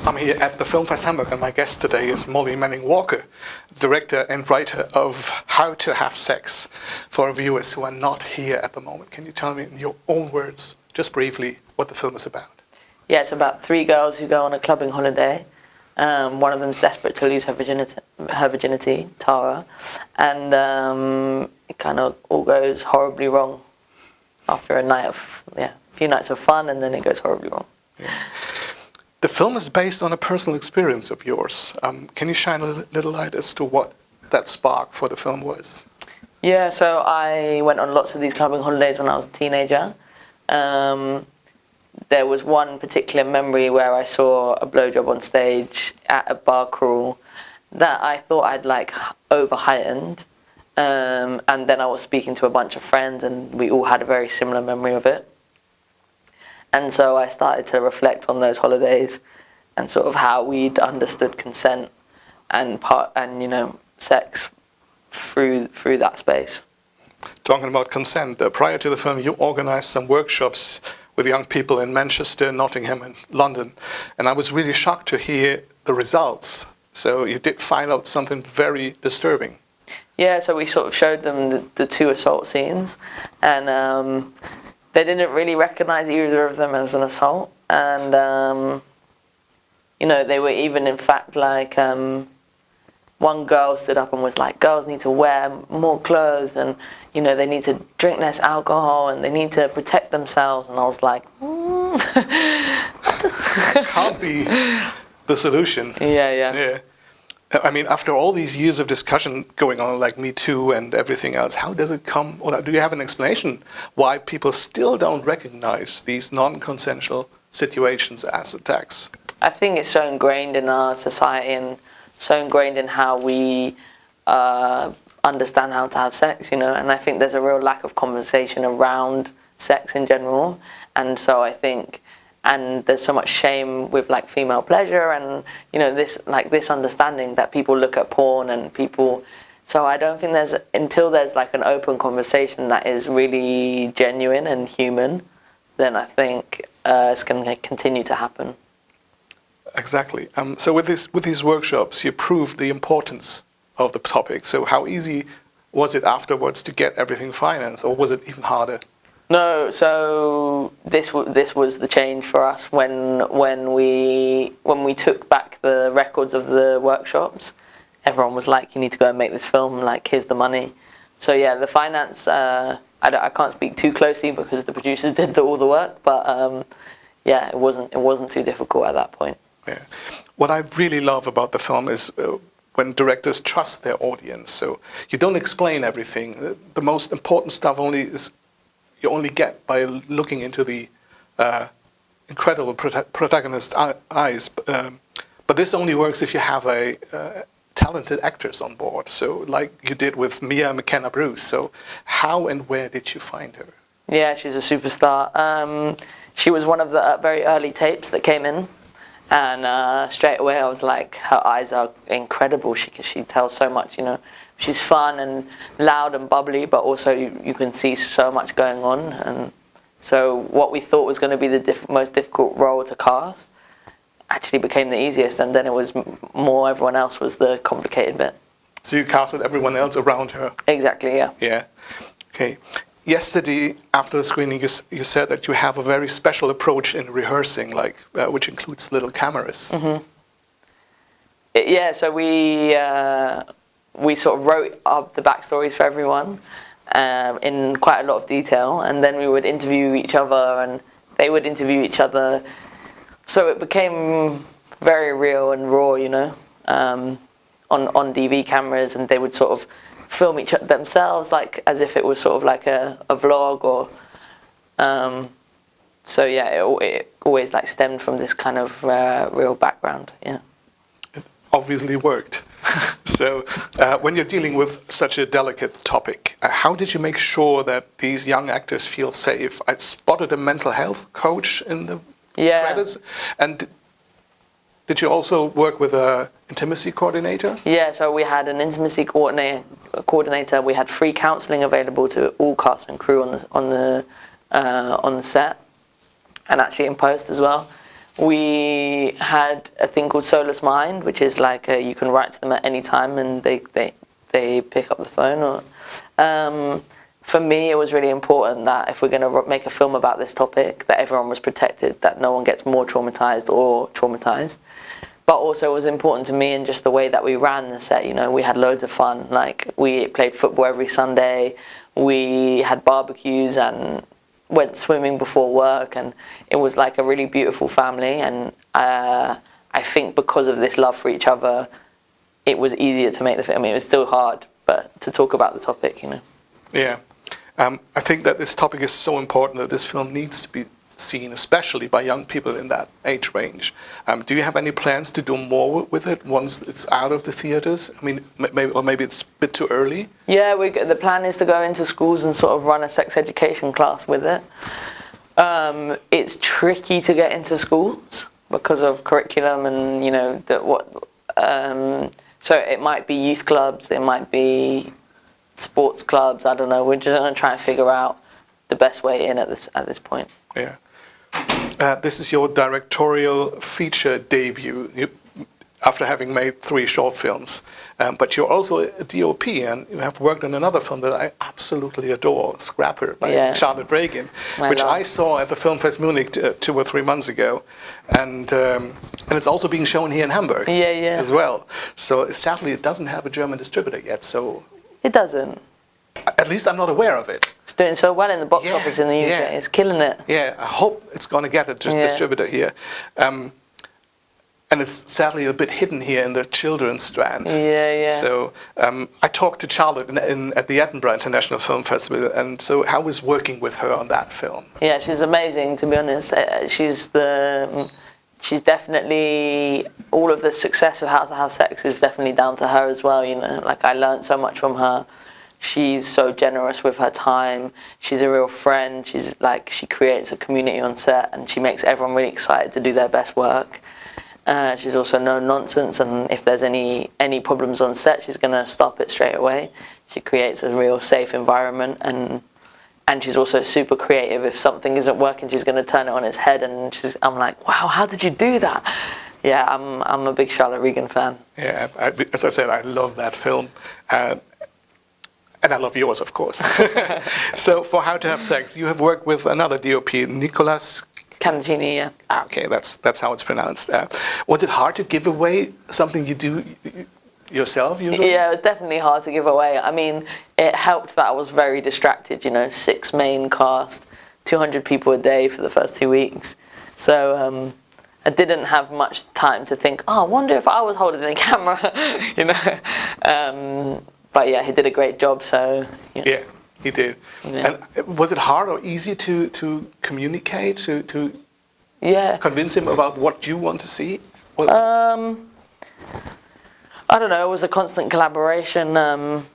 I'm here at the Filmfest Hamburg, and my guest today is Molly Manning-Walker, director and writer of How to Have Sex, for viewers who are not here at the moment. Can you tell me in your own words, just briefly, what the film is about? Yeah, it's about three girls who go on a clubbing holiday. One of them's desperate to lose her virginity, Tara, and it kind of all goes horribly wrong after a few nights of fun, and then it goes horribly wrong. Yeah. The film is based on a personal experience of yours. Can you shine a little light as to what that spark for the film was? Yeah, so I went on lots of these clubbing holidays when I was a teenager. There was one particular memory where I saw a blowjob on stage at a bar crawl that I thought I'd like over-heightened. And then I was speaking to a bunch of friends and we all had a very similar memory of it. And so I started to reflect on those holidays and sort of how we'd understood consent and sex through that space. Talking about consent, prior to the film, you organized some workshops with young people in Manchester, Nottingham, and London, and I was really shocked to hear the results. So you did find out something very disturbing. Yeah, so we sort of showed them the two assault scenes, and they didn't really recognize either of them as an assault, and they were even, in fact, like one girl stood up and was like, girls need to wear more clothes, and they need to drink less alcohol, and they need to protect themselves. And I was like, Can't be the solution. Yeah. I mean, after all these years of discussion going on, like Me Too and everything else, how does it come, or do you have an explanation why people still don't recognize these non-consensual situations as attacks? I think it's so ingrained in our society and so ingrained in how we understand how to have sex, and I think there's a real lack of conversation around sex in general, and so I think, and there's so much shame with like female pleasure and this understanding that people look at porn and people, so I don't think until there's like an open conversation that is really genuine and human, then I think it's going to continue to happen. Exactly. So with these workshops, you proved the importance of the topic. So how easy was it afterwards to get everything financed, or was it even harder? No, so this was the change for us when we took back the records of the workshops. Everyone was like, "You need to go and make this film. Like, here's the money." So yeah, the finance. I can't speak too closely because the producers did all the work, but yeah, it wasn't too difficult at that point. Yeah. What I really love about the film is when directors trust their audience. So you don't explain everything. The most important stuff you only get by looking into the incredible protagonist's eyes. But this only works if you have talented actors on board. So like you did with Mia McKenna-Bruce. So how and where did you find her? Yeah, she's a superstar. She was one of the very early tapes that came in. And straight away I was like, her eyes are incredible. She tells so much, She's fun and loud and bubbly, but also you can see so much going on. And so what we thought was going to be the most difficult role to cast actually became the easiest. And then it was more, everyone else was the complicated bit. So you casted everyone else around her? Exactly, yeah. Yeah. Okay. Yesterday, after the screening, you said that you have a very special approach in rehearsing, which includes little cameras. Mm-hmm. Yeah, so we sort of wrote up the backstories for everyone in quite a lot of detail, and then we would interview each other, and they would interview each other. So it became very real and raw, on DV cameras, and they would sort of film themselves like as if it was sort of like a vlog or so yeah, it always like stemmed from this kind of real background. Yeah, it obviously worked. So when you're dealing with such a delicate topic, how did you make sure that these young actors feel safe? I spotted a mental health coach in the credits, and did you also work with an intimacy coordinator? Yeah, so we had an intimacy coordinator. We had free counselling available to all cast and crew on the set, and actually in post as well. we had a thing called Soulless Mind, which is like you can write to them at any time and they pick up the phone. Or for me, it was really important that if we're going to make a film about this topic, that everyone was protected, that no one gets more traumatized or traumatized. But also it was important to me in just the way that we ran the set. You know, we had loads of fun. Like, we played football every Sunday. We had barbecues and went swimming before work. And it was like a really beautiful family. And I think because of this love for each other, it was easier to make the film. I mean, it was still hard, but to talk about the topic, you know. Yeah. I think that this topic is so important that this film needs to be seen, especially by young people in that age range. Do you have any plans to do more with it once it's out of the theaters? I mean, maybe it's a bit too early. Yeah, the plan is to go into schools and sort of run a sex education class with it. It's tricky to get into schools because of curriculum and, you know, so it might be youth clubs, it might be sports clubs, I don't know. We're just going to try and figure out the best way in at this point. Yeah. This is your directorial feature debut after having made 3 short films. But you're also a DOP, and you have worked on another film that I absolutely adore, Scrapper, by Charlotte Reagan, which I saw at the Filmfest Munich 2 or 3 months ago. And it's also being shown here in Hamburg as well. So sadly, it doesn't have a German distributor yet. So it doesn't. At least I'm not aware of it. It's doing so well in the box office in the UK. It's killing it. Yeah, I hope it's going to get a distributor here. And it's sadly a bit hidden here in the children's strand. So I talked to Charlotte at the Edinburgh International Film Festival, and so how was working with her on that film? Yeah, she's amazing, to be honest. She's definitely, all of the success of How to Have Sex is definitely down to her as well, you know. Like, I learned so much from her. She's so generous with her time. She's a real friend. She creates a community on set, and she makes everyone really excited to do their best work. She's also no nonsense, and if there's any problems on set, she's going to stop it straight away. She creates a real safe environment, and she's also super creative. If something isn't working, she's going to turn it on its head, and I'm like, wow, how did you do that? Yeah, I'm a big Charlotte Reagan fan. Yeah, as I said, I love that film. And I love yours, of course. So for How to Have Sex, you have worked with another DOP, Nicolas Cangini, yeah. Okay, that's how it's pronounced. Was it hard to give away something you do yourself usually? Yeah, it was definitely hard to give away. I mean, it helped that I was very distracted, you know, 6 main cast, 200 people a day for the first 2 weeks. So I didn't have much time to think, I wonder if I was holding the camera, you know. But yeah, he did a great job, so... Yeah, he did. Yeah. And was it hard or easy to communicate, to convince him about what you want to see? I don't know, it was a constant collaboration. But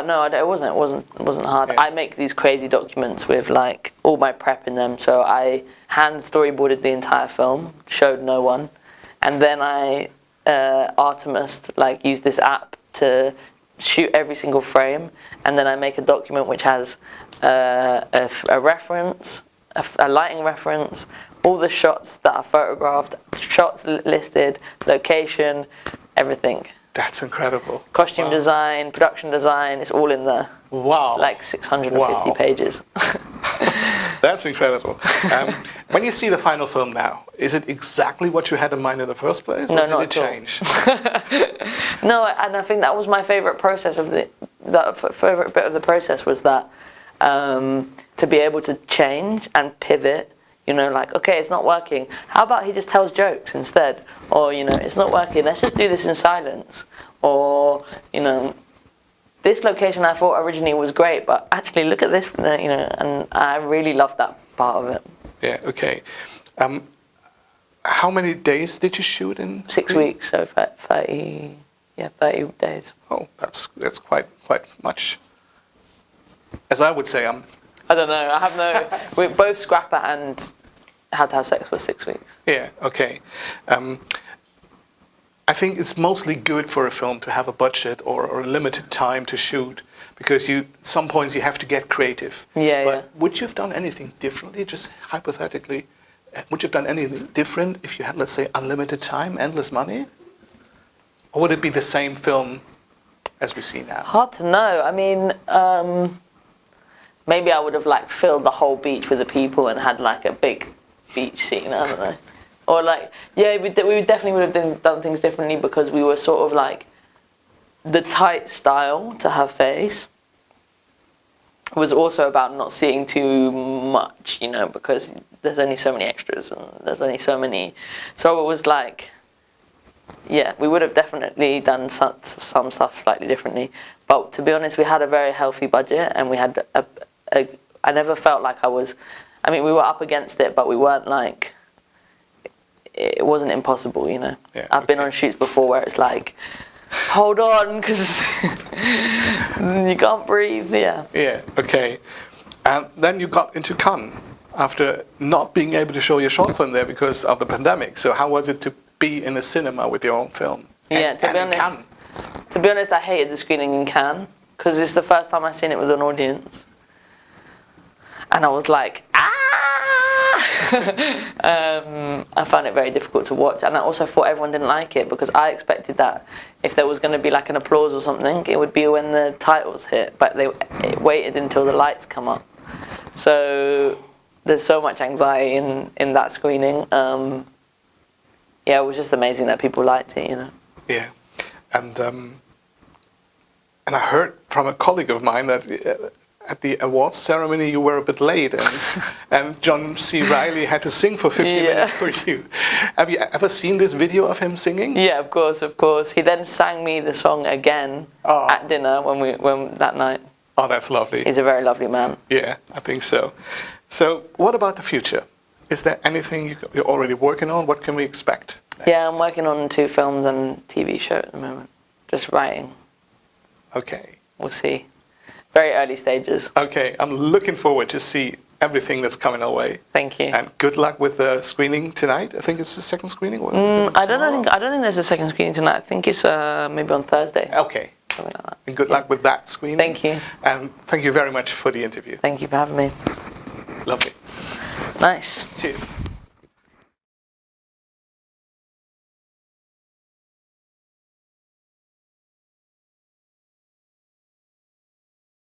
no, it wasn't hard. Yeah. I make these crazy documents with like all my prep in them. So I hand storyboarded the entire film, showed no one, and then I... Artemis use this app to shoot every single frame, and then I make a document which has a reference, a lighting reference, all the shots that are photographed, shots listed, location, everything. That's incredible. Costume design, production design, it's all in there. Wow. It's like 650 pages. That's incredible. When you see the final film now, is it exactly what you had in mind in the first place, or no, did it change? No, and I think that was my favorite process of favorite bit of the process was that to be able to change and pivot. You know, like, okay, it's not working. How about he just tells jokes instead? Or, you know, it's not working. Let's just do this in silence. Or, you know, this location I thought originally was great, but actually look at this, you know, and I really loved that part of it. Yeah, okay. How many days did you shoot in? 6 weeks, so 30 days. Oh, that's quite much. As I would say, I don't know. I have no. We both Scrapper and How to Have Sex for 6 weeks. Yeah. Okay. I think it's mostly good for a film to have a budget or a limited time to shoot, because at some points you have to get creative. Yeah. But would you have done anything differently, just hypothetically, Would you have done anything different if you had, let's say, unlimited time, endless money? Or would it be the same film as we see now? Hard to know. I mean, maybe I would have like filled the whole beach with the people and had like a big beach scene. I don't know. Or like, yeah, we definitely would have done things differently because we were sort of like the tight style to her face was also about not seeing too much, you know, because there's only so many extras and there's only so many. So it was like, yeah, we would have definitely done some stuff slightly differently. But to be honest, we had a very healthy budget and we had I never felt like I mean, we were up against it, but we weren't like, it wasn't impossible, you know. Yeah, I've been on shoots before where it's like, hold on, because you can't breathe, yeah. Yeah, okay. And then you got into Cannes after not being able to show your short film there because of the pandemic. So how was it to be in a cinema with your own film? Yeah, to be honest, I hated the screening in Cannes because it's the first time I've seen it with an audience. And I was like, I found it very difficult to watch, and I also thought everyone didn't like it because I expected that if there was going to be like an applause or something, it would be when the titles hit, but it waited until the lights come up. So there's so much anxiety in that screening. Yeah, it was just amazing that people liked it, you know. Yeah, and I heard from a colleague of mine that at the awards ceremony you were a bit late and John C. Reilly had to sing for 50 minutes for you. Have you ever seen this video of him singing? Yeah, of course, of course. He then sang me the song again at dinner when that night. Oh, that's lovely. He's a very lovely man. Yeah, I think so. So what about the future? Is there anything you're already working on? What can we expect next? Yeah, I'm working on 2 films and TV show at the moment. Just writing. Okay. We'll see. Very early stages. Okay, I'm looking forward to see everything that's coming our way. Thank you. And good luck with the screening tonight. I think it's the second screening. Or I don't think there's a second screening tonight. I think it's maybe on Thursday. Okay. Something like that. And good luck with that screening. Thank you. And thank you very much for the interview. Thank you for having me. Lovely. Nice. Cheers.